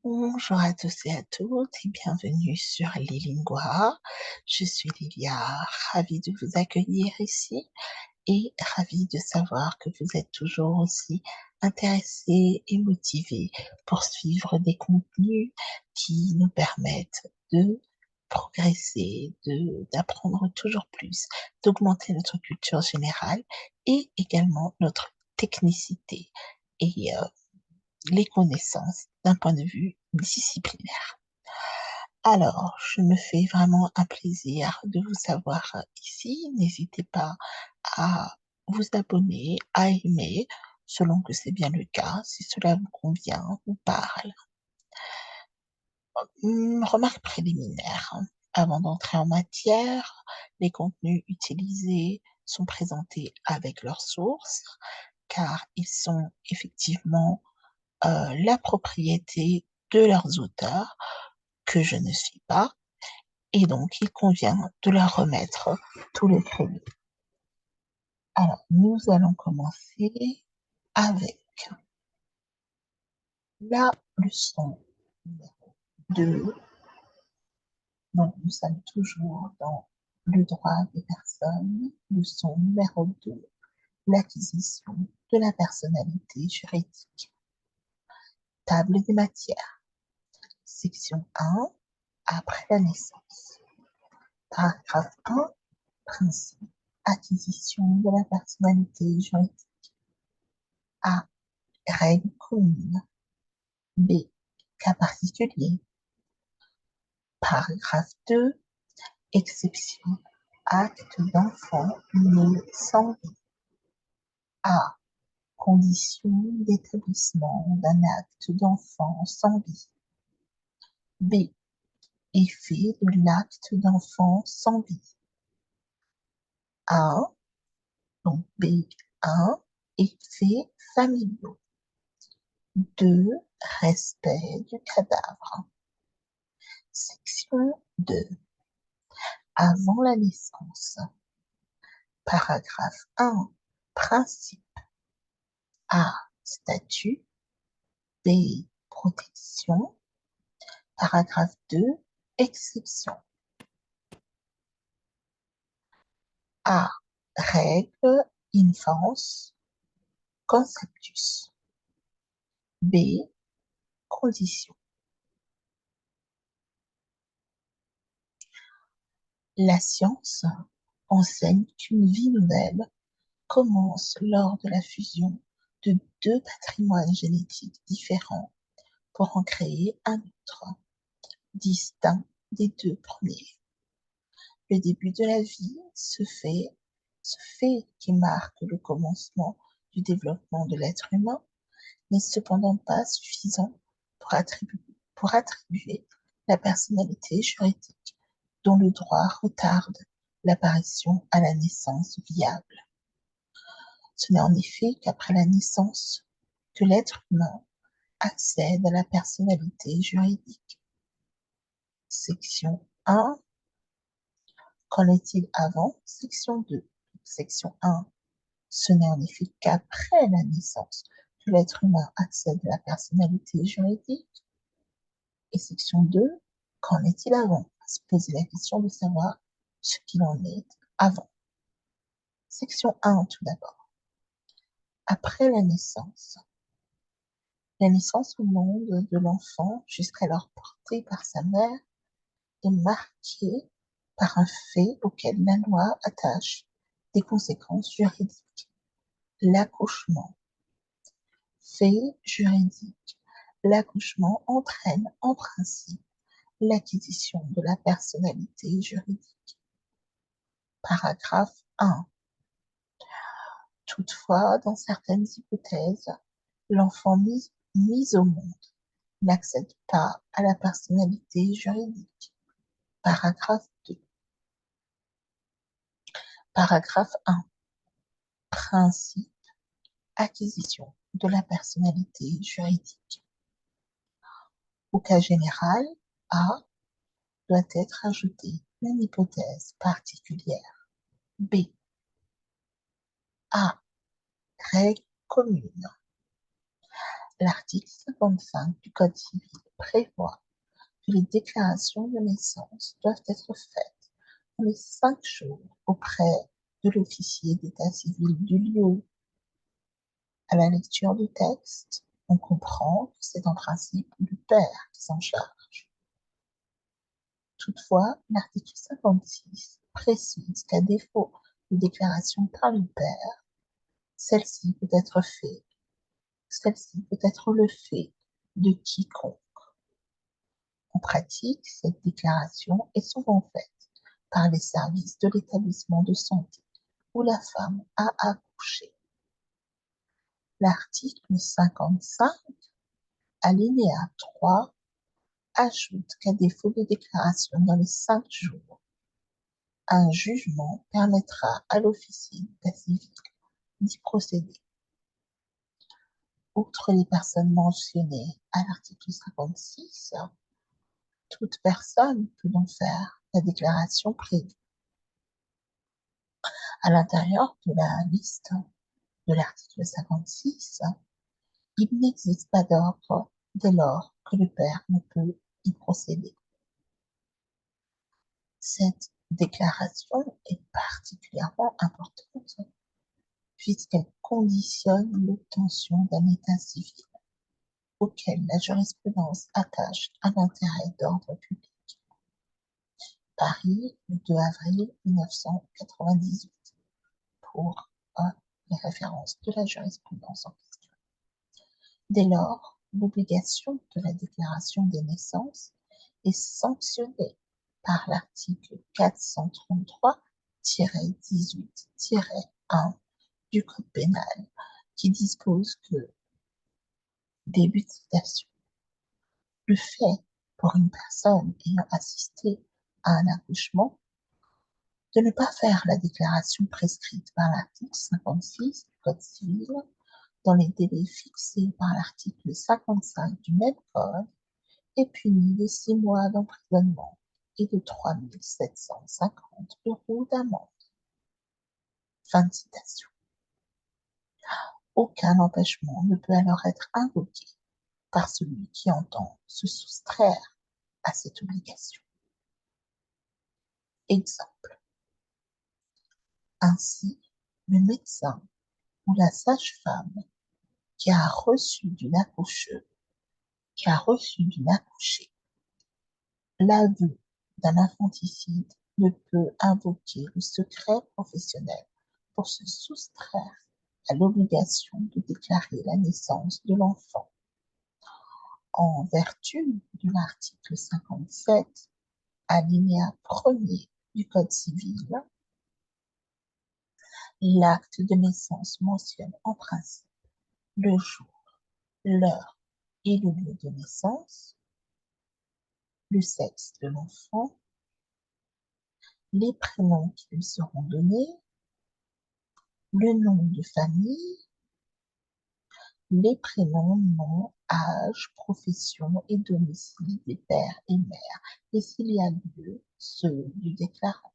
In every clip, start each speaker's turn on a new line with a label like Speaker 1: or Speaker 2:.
Speaker 1: Bonjour à tous et à toutes et bienvenue sur Lilingua. Je suis Lilia, ravie de vous accueillir ici et ravie de savoir que vous êtes toujours aussi intéressés et motivés pour suivre des contenus qui nous permettent de progresser, d'apprendre toujours plus, d'augmenter notre culture générale et également notre technicité et les connaissances d'un point de vue disciplinaire. Alors, je me fais vraiment un plaisir de vous savoir ici. N'hésitez pas à vous abonner, à aimer, selon que c'est bien le cas, si cela vous convient, vous parle. Remarque préliminaire. Avant d'entrer en matière, les contenus utilisés sont présentés avec leurs sources, car ils sont effectivement la propriété de leurs auteurs, que je ne suis pas, et donc il convient de leur remettre tous les crédits. Alors, nous allons commencer avec la leçon numéro 2. Donc, nous sommes toujours dans le droit des personnes. Leçon numéro 2, l'acquisition de la personnalité juridique. Table des matières. Section 1, après la naissance. Paragraphe 1, principe. Acquisition de la personnalité juridique. A. Règles communes. B. Cas particulier. Paragraphe 2. Exception. Acte d'enfant né sans vie. A. Condition d'établissement d'un acte d'enfant sans vie. B. Effet de l'acte d'enfant sans vie. A. Donc B1. Effets familiaux. 2. Respect du cadavre. Section 2. Avant la naissance. Paragraphe 1. Principe. A. Statut. B. Protection. Paragraphe 2. Exception. A. Règle. Infance. Conceptus. B. Condition. La science enseigne qu'une vie nouvelle commence lors de la fusion de deux patrimoines génétiques différents pour en créer un autre, distinct des deux premiers. Le début de la vie, ce fait qui marque le commencement du développement de l'être humain, n'est cependant pas suffisant pour attribuer la personnalité juridique dont le droit retarde l'apparition à la naissance viable. Ce n'est en effet qu'après la naissance que l'être humain accède à la personnalité juridique. Section 1. Qu'en est-il avant? Section 2. Section 1. Ce n'est en effet qu'après la naissance que l'être humain accède à la personnalité juridique. Et section 2. Qu'en est-il avant? On va se poser la question de savoir ce qu'il en est avant. Section 1 tout d'abord. Après la naissance au monde de l'enfant jusqu'alors porté par sa mère est marquée par un fait auquel la loi attache des conséquences juridiques. L'accouchement. Fait juridique. L'accouchement entraîne en principe l'acquisition de la personnalité juridique. Paragraphe 1. Toutefois, dans certaines hypothèses, l'enfant mis au monde n'accède pas à la personnalité juridique. Paragraphe 2. Paragraphe 1. Principe. Acquisition de la personnalité juridique. Au cas général, A doit être ajoutée une hypothèse particulière. B. A. Règle commune. L'article 55 du Code civil prévoit que les déclarations de naissance doivent être faites dans les 5 jours auprès de l'officier d'état civil du lieu. À la lecture du texte, on comprend que c'est en principe le père qui s'en charge. Toutefois, l'article 56 précise qu'à défaut de déclaration par le père, celle-ci peut être le fait de quiconque. En pratique, cette déclaration est souvent faite par les services de l'établissement de santé où la femme a accouché. L'article 55, alinéa 3, ajoute qu'à défaut de déclaration dans les 5 jours, un jugement permettra à l'officier d'état civil d'y procéder. Outre les personnes mentionnées à l'article 56, toute personne peut donc faire la déclaration prévue. À l'intérieur de la liste de l'article 56, il n'existe pas d'ordre dès lors que le père ne peut y procéder. Cette déclaration est particulièrement importante puisqu'elle conditionne l'obtention d'un état civil auquel la jurisprudence attache un intérêt d'ordre public. Paris, le 2 avril 1998, pour les références de la jurisprudence en question. Dès lors, l'obligation de la déclaration des naissances est sanctionnée par l'article 433-18-1 du Code pénal qui dispose que, début de citation, le fait pour une personne ayant assisté à un accouchement de ne pas faire la déclaration prescrite par l'article 56 du Code civil dans les délais fixés par l'article 55 du même Code est puni de 6 mois d'emprisonnement et de 3 750 € d'amende. Fin de citation. Aucun empêchement ne peut alors être invoqué par celui qui entend se soustraire à cette obligation. Exemple. Ainsi, le médecin ou la sage-femme qui a reçu d'une accouchée l'aveu d'un infanticide ne peut invoquer le secret professionnel pour se soustraire à l'obligation de déclarer la naissance de l'enfant. En vertu de l'article 57, alinéa 1er du Code civil, l'acte de naissance mentionne en principe le jour, l'heure et le lieu de naissance, le sexe de l'enfant, les prénoms qui lui seront donnés, le nom de famille, les prénoms, nom, âge, profession et domicile des pères et mères, et s'il y a lieu, ceux du déclarant.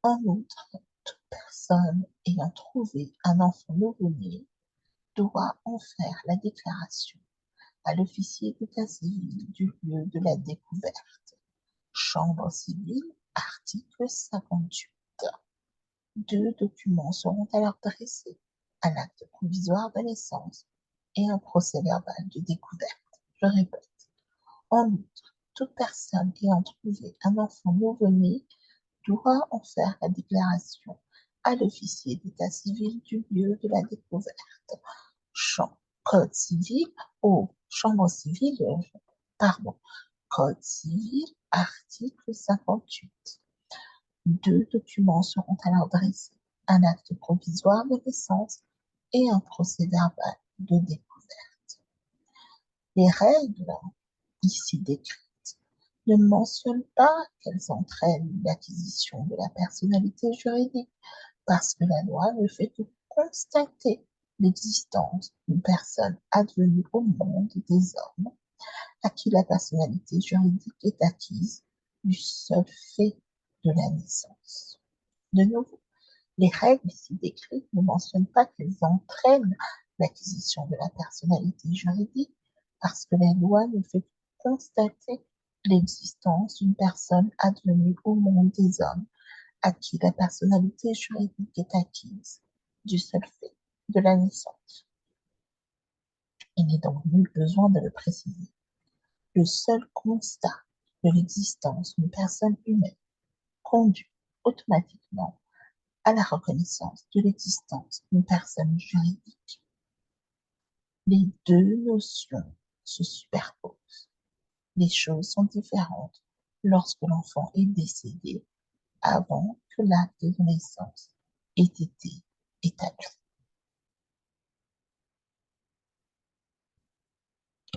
Speaker 1: En outre, toute personne ayant trouvé un enfant nouveau-né doit en faire la déclaration à l'officier d'état civil du lieu de la découverte. Chambre civile, article 58. 2 documents seront alors dressés, un acte provisoire de naissance et un procès-verbal de découverte. Je répète. En outre, toute personne ayant trouvé un enfant nouveau-né doit en faire la déclaration à l'officier d'état civil du lieu de la découverte. Code civil, chambre civile, Code civil, article 58. 2 documents seront alors dressés, un acte provisoire de naissance et un procès-verbal de découverte. Les règles ici décrites ne mentionnent pas qu'elles entraînent l'acquisition de la personnalité juridique, parce que la loi ne fait que constater l'existence d'une personne advenue au monde des hommes à qui la personnalité juridique est acquise du seul fait de la naissance. De nouveau, les règles ici décrites ne mentionnent pas qu'elles entraînent l'acquisition de la personnalité juridique, parce que la loi ne fait que constater l'existence d'une personne advenue au monde des hommes à qui la personnalité juridique est acquise du seul fait de la naissance. Il n'est donc nul besoin de le préciser. Le seul constat de l'existence d'une personne humaine conduit automatiquement à la reconnaissance de l'existence d'une personne juridique. Les deux notions se superposent. Les choses sont différentes lorsque l'enfant est décédé avant que l'acte de naissance ait été établi.